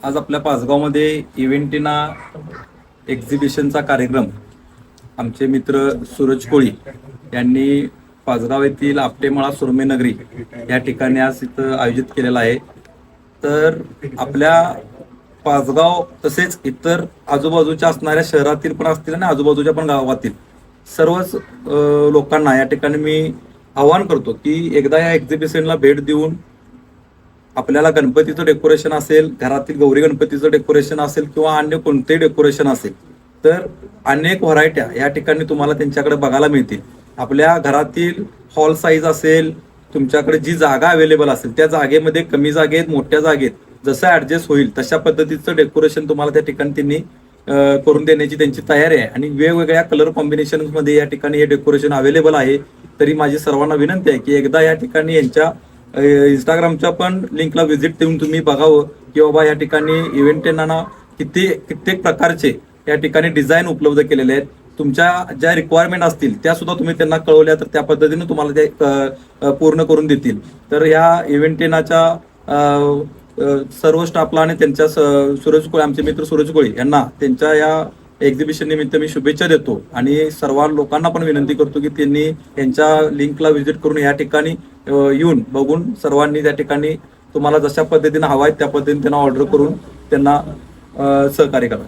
आज आपल्या पाचगावमध्ये इव्हेंटिना एक्झिबिशनचा कार्यक्रम आमचे मित्र सूरज कोळी यांनी पाचगाव येथील आपटेमळा सुरमेनगरी या ठिकाणी आज इथं आयोजित केलेला आहे. तर आपल्या पाचगाव तसेच इतर आजूबाजूच्या असणाऱ्या शहरातील पण असतील आणि आजूबाजूच्या पण गावातील सर्वच लोकांना या ठिकाणी मी आवाहन करतो की एकदा या एक्झिबिशनला भेट देऊन आपल्याला गणपतीचं डेकोरेशन असेल, घरातील गौरी गणपतीचं डेकोरेशन असेल किंवा अन्य कोणतेही डेकोरेशन असेल तर अनेक व्हरायट्या या ठिकाणी तुम्हाला त्यांच्याकडे बघायला मिळतील. आपल्या घरातील हॉल साईज असेल, तुमच्याकडे जी जागा अवेलेबल असेल त्या जागेमध्ये कमी जागेत मोठ्या जागेत जसं ऍडजस्ट होईल तशा पद्धतीचं डेकोरेशन तुम्हाला त्या ठिकाणी त्यांनी करून देण्याची त्यांची तयारी आहे आणि वेगवेगळ्या कलर कॉम्बिनेशन मध्ये या ठिकाणी हे डेकोरेशन अवेलेबल आहे. तरी माझी सर्वांना विनंती आहे की एकदा या ठिकाणी यांच्या इंस्टाग्रामच्या पण लिंकला व्हिजिट देऊन तुम्ही बघावं की बाबा या ठिकाणी इव्हेंटेनाना कित्येक प्रकारचे या ठिकाणी डिझाईन उपलब्ध केलेले आहेत. तुमच्या ज्या रिक्वायरमेंट असतील त्या सुद्धा तुम्ही त्यांना कळवल्या तर त्या पद्धतीने तुम्हाला ते पूर्ण करून देतील. तर या इव्हेंटेनाच्या सर्व स्टाफला आणि त्यांच्या सूरज कोळी आमचे मित्र सूरज कोळी यांना त्यांच्या या एक्झिबिशन निमित्त मी शुभेच्छा देतो आणि सर्व लोकांना पण विनंती करतो की त्यांनी यांच्या लिंकला व्हिजिट करून या ठिकाणी येऊन बघून सर्वांनी त्या ठिकाणी तुम्हाला जशा पद्धतीने हवा आहे त्या पद्धतीने त्यांना ऑर्डर करून त्यांना सहकार्य करा.